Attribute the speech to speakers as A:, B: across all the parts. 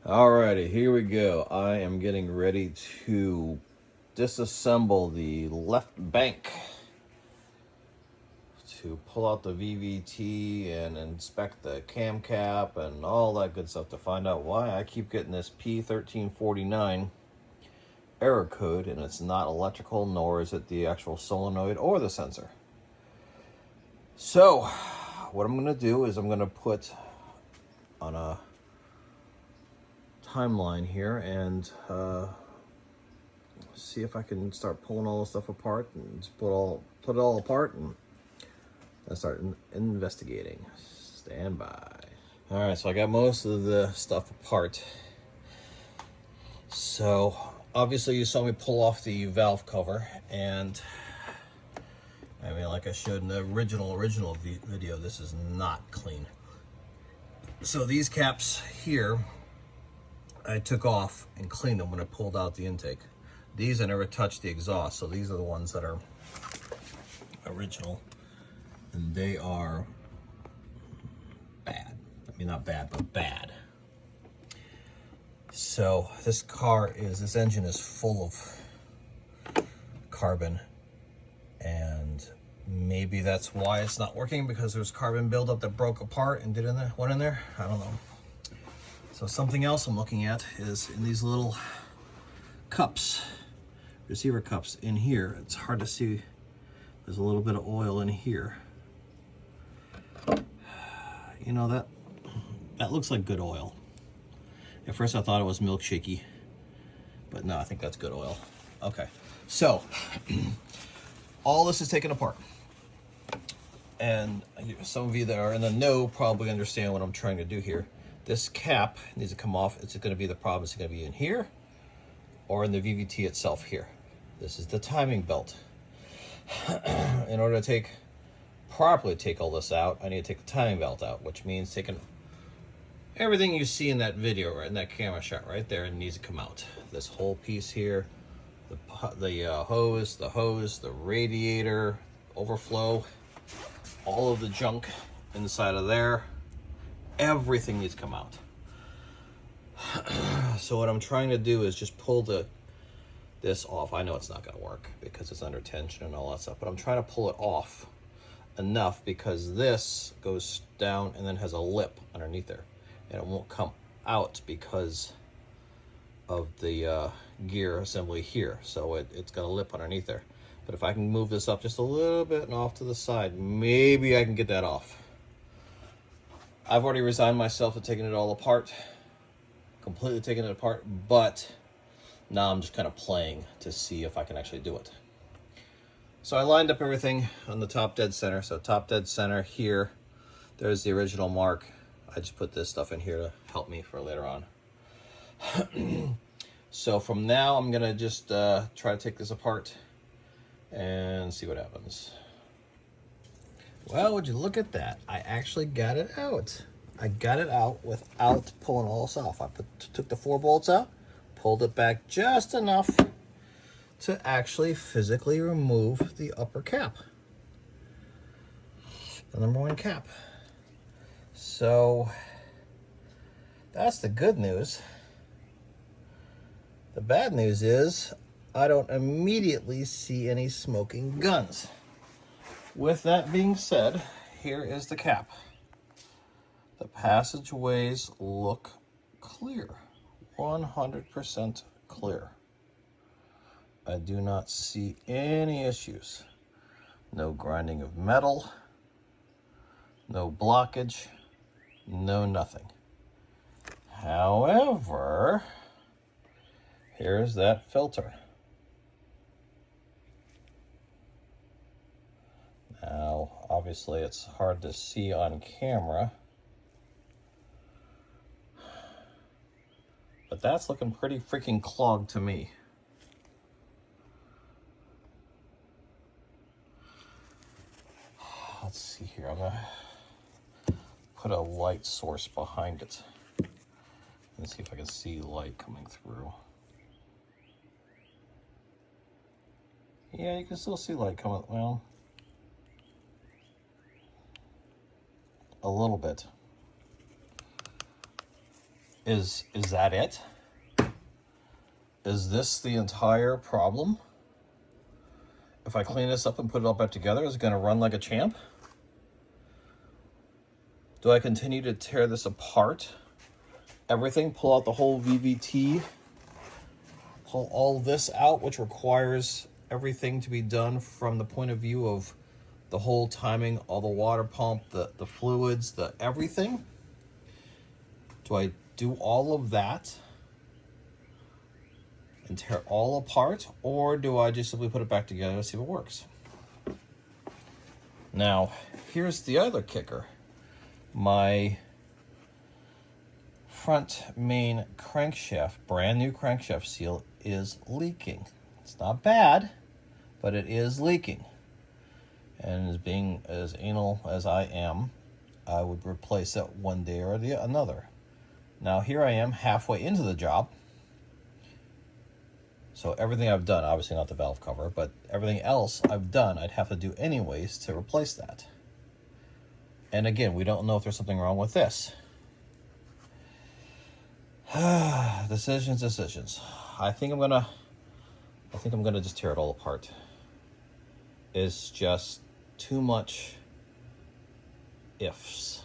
A: Alrighty, here we go. I am getting ready to disassemble the left bank to pull out the VVT and inspect the cam cap and all that good stuff to find out why I keep getting this P1349 error code, and it's not electrical, nor is it the actual solenoid or the sensor. So what I'm going to do is I'm going to put on a timeline here and see if I can start pulling all this stuff apart and just put it all apart and start investigating. Stand by. All right, so I got most of the stuff apart. So obviously you saw me pull off the valve cover, and I mean, like I showed in the original video, this is not clean. So these caps here I took off and cleaned them when I pulled out the intake. These I never touched the exhaust, so these are the ones that are original, and they are bad. I mean, not bad, but bad. So this engine is full of carbon, and maybe that's why it's not working, because there's carbon buildup that broke apart and went in there. I don't know. So something else I'm looking at is in these little cups, receiver cups in here. It's hard to see. There's a little bit of oil in here. You know, that looks like good oil. At first I thought it was milkshakey, but no, I think that's good oil. Okay, so all this is taken apart. And some of you that are in the know probably understand what I'm trying to do here. This cap needs to come off. It's going to be the problem. It's going to be in here or in the VVT itself here. This is the timing belt. In order to properly take all this out, I need to take the timing belt out, which means taking everything you see in that video, right in that camera shot right there, it needs to come out. This whole piece here, the hose, the radiator, overflow, all of the junk inside of there. Everything needs to come out. So what I'm trying to do is just pull this off. I know it's not going to work because it's under tension and all that stuff, but I'm trying to pull it off enough because this goes down and then has a lip underneath there, and it won't come out because of the gear assembly here. So it's got a lip underneath there. But if I can move this up just a little bit and off to the side, maybe I can get that off. I've already resigned myself to taking it all apart, completely taking it apart, but now I'm just kind of playing to see if I can actually do it. So I lined up everything on the top dead center. So top dead center here, there's the original mark. I just put this stuff in here to help me for later on. So from now, I'm gonna just try to take this apart and see what happens. Well, would you look at that? I actually got it out. I got it out without pulling all this off. I took the 4 bolts out, pulled it back just enough to actually physically remove the upper cap. The number 1 cap. So that's the good news. The bad news is I don't immediately see any smoking guns. With that being said, here is the cap. The passageways look clear, 100% clear. I do not see any issues. No grinding of metal, no blockage, no nothing. However, here's that filter. Now, obviously it's hard to see on camera, but that's looking pretty freaking clogged to me. Let's see here, I'm gonna put a light source behind it and see if I can see light coming through. Yeah, you can still see light coming, well, a little bit. Is that it? Is this the entire problem? If I clean this up and put it all back together, is it going to run like a champ? Do I continue to tear this apart? Everything, pull out the whole VVT, pull all this out, which requires everything to be done from the point of view of the whole timing, all the water pump, the fluids, the everything? Do I do all of that and tear it all apart, or do I just simply put it back together and see if it works? Now, here's the other kicker. My front main crankshaft, brand new crankshaft seal, is leaking. It's not bad, but it is leaking. And as being as anal as I am, I would replace it one day or the another. Now here I am halfway into the job. So everything I've done, obviously not the valve cover, but everything else I've done, I'd have to do anyways to replace that. And again, we don't know if there's something wrong with this. Decisions. I think I'm gonna just tear it all apart. It's just too much ifs.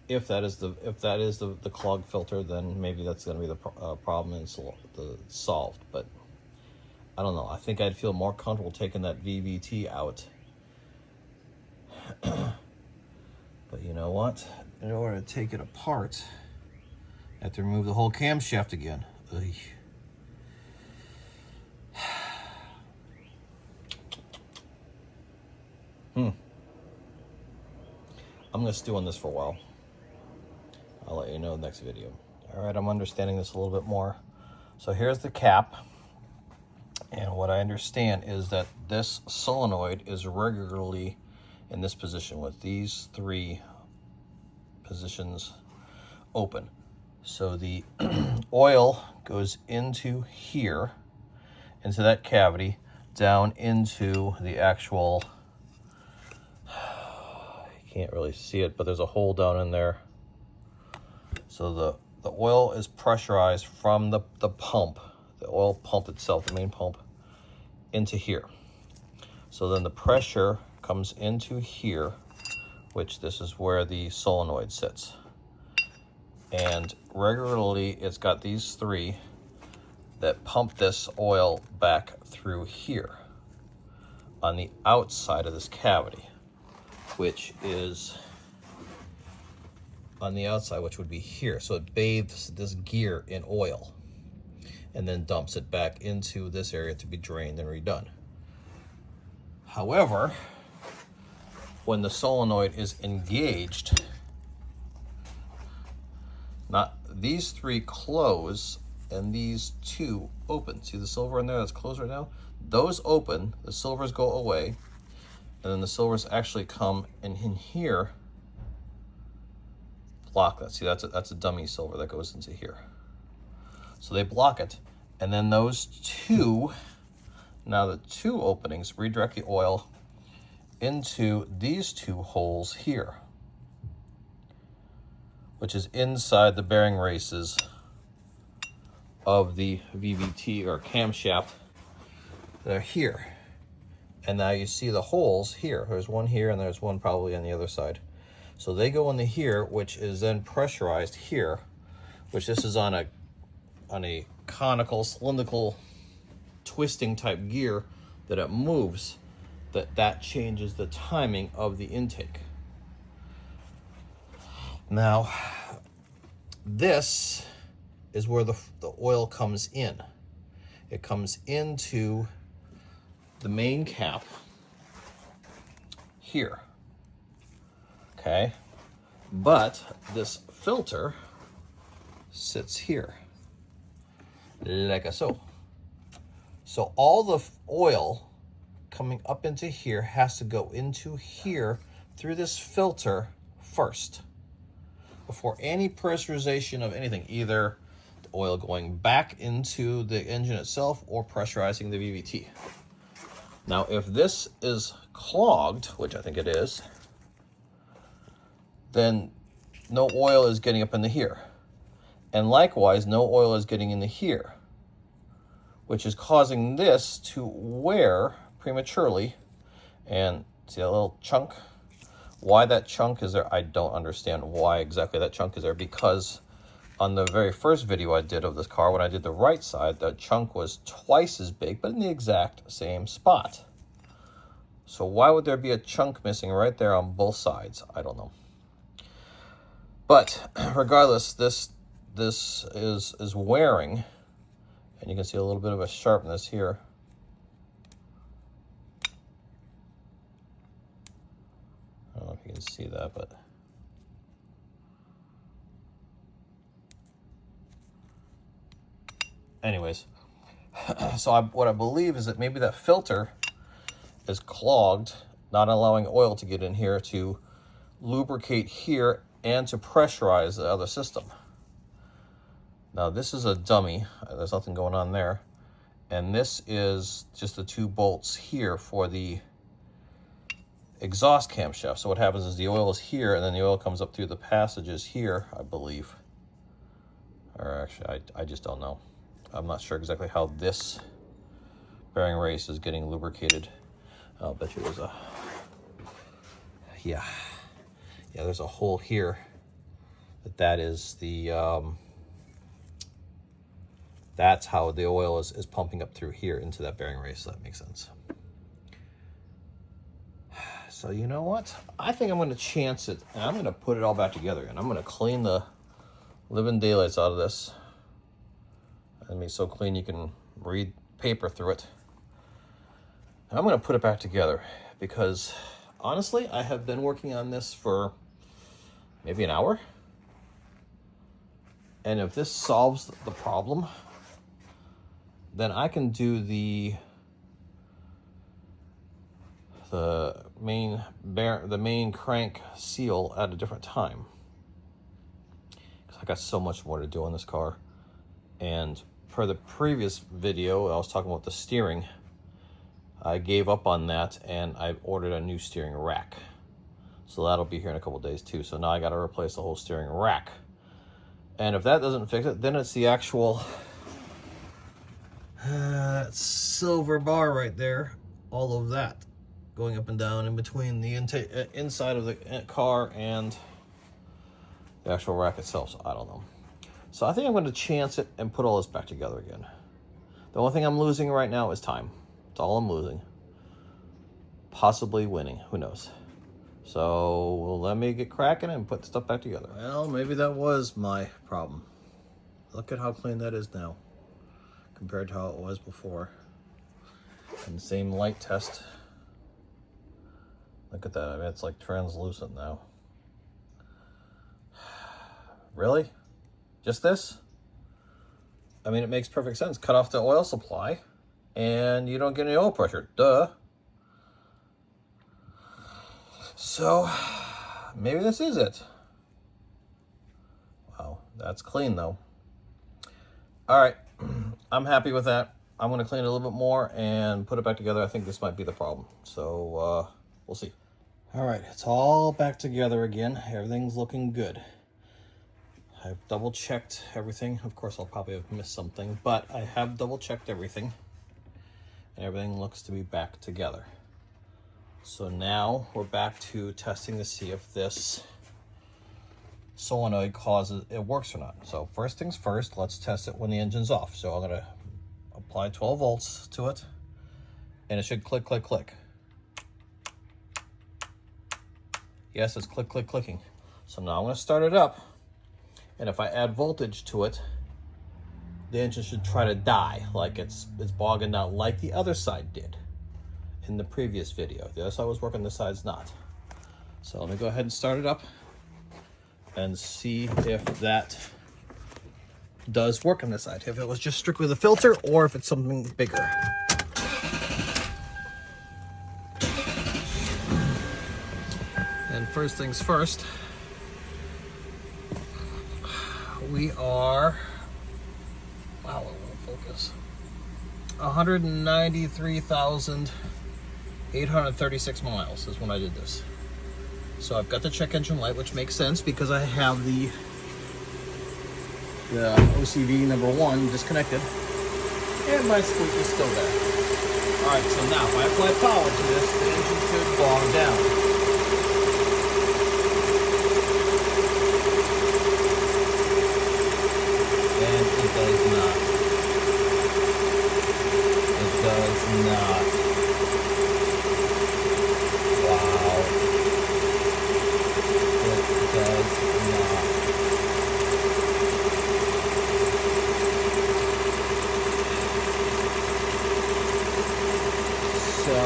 A: If that is the clogged filter, then maybe that's going to be the problem and solved. But I don't know. I think I'd feel more comfortable taking that VVT out. But you know what? In order to take it apart, I have to remove the whole camshaft again. Ugh. I'm going to stew on this for a while. I'll let you know in the next video. All right, I'm understanding this a little bit more. So here's the cap. And what I understand is that this solenoid is regularly in this position with these three positions open. So the oil goes into here, into that cavity, down into the actual, you can't really see it, but there's a hole down in there. So the oil is pressurized from the pump, the oil pump itself, the main pump, into here. So then the pressure comes into here, which this is where the solenoid sits. And regularly it's got these three that pump this oil back through here on the outside of this cavity, which is on the outside, which would be here. So it bathes this gear in oil and then dumps it back into this area to be drained and redone. However, when the solenoid is engaged, not these three close and these two open. See the silver in there that's closed right now? Those open, the silvers go away, and then the silvers actually come in here, block that. See, that's a dummy silver that goes into here. So they block it, and then those two, now the two openings redirect the oil into these two holes here, which is inside the bearing races of the VVT or camshaft. They're here. And now you see the holes here. There's one here and there's one probably on the other side. So they go into here, which is then pressurized here, which this is on a conical, cylindrical, twisting type gear that it moves, that changes the timing of the intake. Now, this is where the oil comes in. It comes into the main cap here, okay? But this filter sits here, like so. So all the oil coming up into here has to go into here through this filter first, before any pressurization of anything, either the oil going back into the engine itself or pressurizing the VVT. Now, if this is clogged, which I think it is, then no oil is getting up into here. And likewise, no oil is getting into here, which is causing this to wear prematurely. And see that little chunk? Why that chunk is there, I don't understand why exactly that chunk is there, because on the very first video I did of this car, when I did the right side, that chunk was twice as big, but in the exact same spot. So why would there be a chunk missing right there on both sides? I don't know. But regardless, this is wearing, and you can see a little bit of a sharpness here. I don't know if you can see that, but anyways, so what I believe is that maybe that filter is clogged, not allowing oil to get in here to lubricate here and to pressurize the other system. Now this is a dummy, there's nothing going on there. And this is just the 2 bolts here for the exhaust camshaft. So what happens is the oil is here, and then the oil comes up through the passages here, I believe. Or actually, I just don't know. I'm not sure exactly how this bearing race is getting lubricated. I'll bet you there's a, yeah, there's a hole here. That is the, that's how the oil is pumping up through here into that bearing race. So that makes sense. So you know what? I think I'm going to chance it, and I'm going to put it all back together, and I'm going to clean the living daylights out of this. I mean, so clean you can read paper through it. And I'm going to put it back together because honestly, I have been working on this for maybe an hour. And if this solves the problem, then I can do the main crank seal at a different time. Because I got so much more to do on this car. And for the previous video, I was talking about the steering. I gave up on that and I ordered a new steering rack. So that'll be here in a couple days too. So now I got to replace the whole steering rack. And if that doesn't fix it, then it's the actual silver bar right there. All of that going up and down in between the inside of the car and the actual rack itself. So I don't know. So I think I'm going to chance it and put all this back together again. The only thing I'm losing right now is time. That's all I'm losing. Possibly winning. Who knows? So let me get cracking and put the stuff back together. Well, maybe that was my problem. Look at how clean that is now compared to how it was before. And the same light test. Look at that. I mean, it's like translucent now. Really? Just this? I mean, it makes perfect sense. Cut off the oil supply and you don't get any oil pressure. Duh. So maybe this is it. Wow, that's clean though. All right, I'm happy with that. I'm going to clean it a little bit more and put it back together. I think this might be the problem. So we'll see. All right, it's all back together again. Everything's looking good. I've double checked everything. Of course, I'll probably have missed something, but I have double checked everything. And everything looks to be back together. So now we're back to testing to see if this solenoid it works or not. So first things first, let's test it when the engine's off. So I'm gonna apply 12 volts to it and it should click, click, click. Yes, it's click, click, clicking. So now I'm gonna start it up. And if I add voltage to it, the engine should try to die, like it's bogging down, like the other side did in the previous video. The other side was working, this side's not. So let me go ahead and start it up and see if that does work on this side. If it was just strictly the filter or if it's something bigger. And first things first, we are, wow, it won't focus, 193,836 miles is when I did this. So I've got the check engine light, which makes sense because I have the the OCV number 1 disconnected, and my squeak is still there. All right, so now if I apply power to this, the engine should bog down. And it does not. It does not. Wow. It does not. So,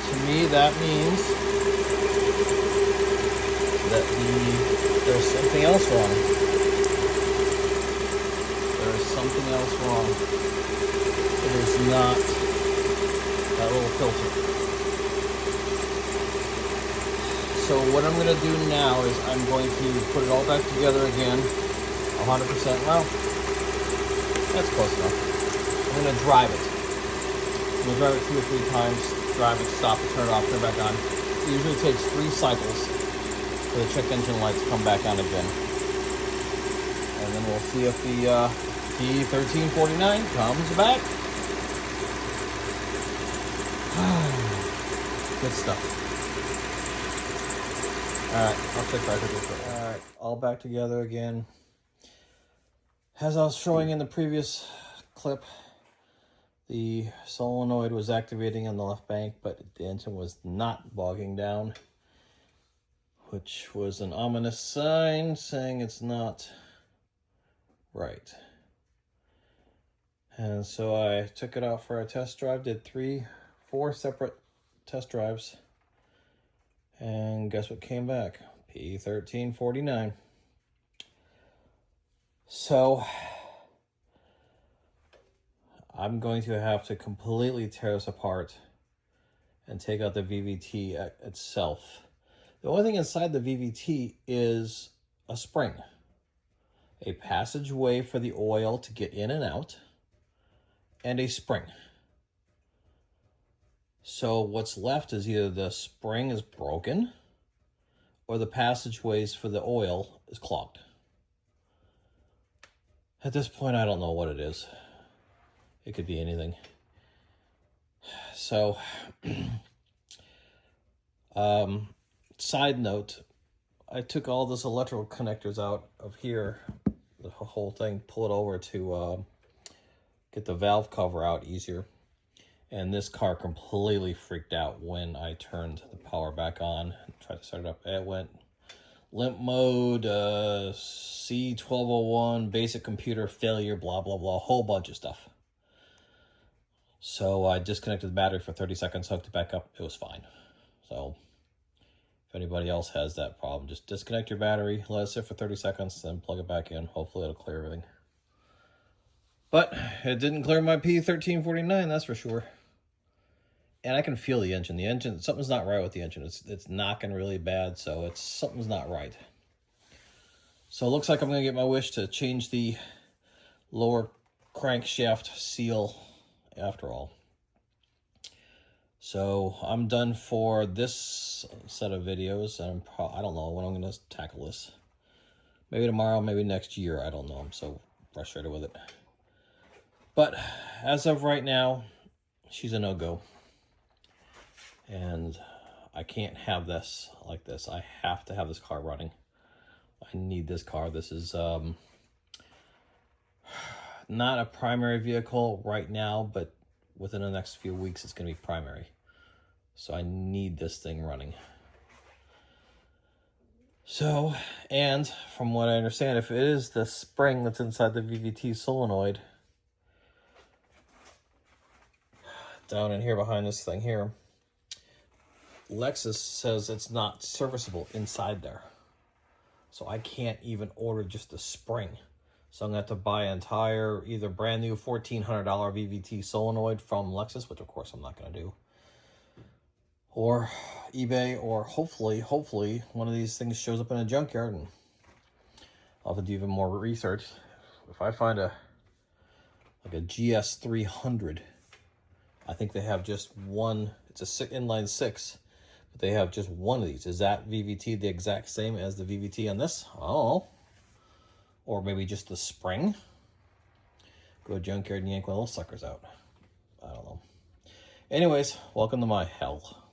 A: to me, that means that there's something else wrong. There's something else wrong. It is not that little filter. So what I'm going to do now is I'm going to put it all back together again, 100%. Well, that's close enough. I'm going to drive it. I'm going to drive it 2 or 3 times, drive it, stop it, turn it off, turn it back on. It usually takes 3 cycles for the check engine lights to come back on again. And then we'll see if the P1349 comes back. Good stuff. Alright, I'll check back with this. Alright, all back together again. As I was showing in the previous clip, the solenoid was activating on the left bank, but the engine was not bogging down, which was an ominous sign saying it's not right. And so I took it out for a test drive, did 4 separate test drives, and guess what came back? P1349. So I'm going to have to completely tear this apart and take out the VVT itself. The only thing inside the VVT is a spring, a passageway for the oil to get in and out, and a spring. So what's left is either the spring is broken or the passageways for the oil is clogged. At this point, I don't know what it is. It could be anything. So, side note, I took all this electrical connectors out of here, the whole thing, pull it over to get the valve cover out easier. And this car completely freaked out when I turned the power back on and tried to start it up. It went limp mode, C1201, basic computer failure, blah, blah, blah, a whole bunch of stuff. So I disconnected the battery for 30 seconds, hooked it back up, it was fine. So if anybody else has that problem, just disconnect your battery, let it sit for 30 seconds, then plug it back in. Hopefully it'll clear everything. But it didn't clear my P1349, that's for sure. And I can feel the engine. The engine, something's not right with the engine. It's knocking really bad, so something's not right. So it looks like I'm going to get my wish to change the lower crankshaft seal after all. So I'm done for this set of videos. And I don't know when I'm going to tackle this. Maybe tomorrow, maybe next year. I don't know. I'm so frustrated with it. But as of right now, she's a no-go. And I can't have this like this. I have to have this car running. I need this car. This is not a primary vehicle right now, but within the next few weeks, it's going to be primary. So I need this thing running. So, and from what I understand, if it is the spring that's inside the VVT solenoid, down in here behind this thing here, Lexus says it's not serviceable inside there. So I can't even order just the spring. So I'm going to have to buy an entire, either brand new $1,400 VVT solenoid from Lexus, which of course I'm not going to do. Or eBay, or hopefully one of these things shows up in a junkyard and I'll have to do even more research. If I find a GS300, I think they have just one, it's a inline 6. But they have just one of these. Is that VVT the exact same as the VVT on this? I don't know. Or maybe just the spring. Go to junkyard and yank one of those suckers out. I don't know. Anyways, welcome to my hell.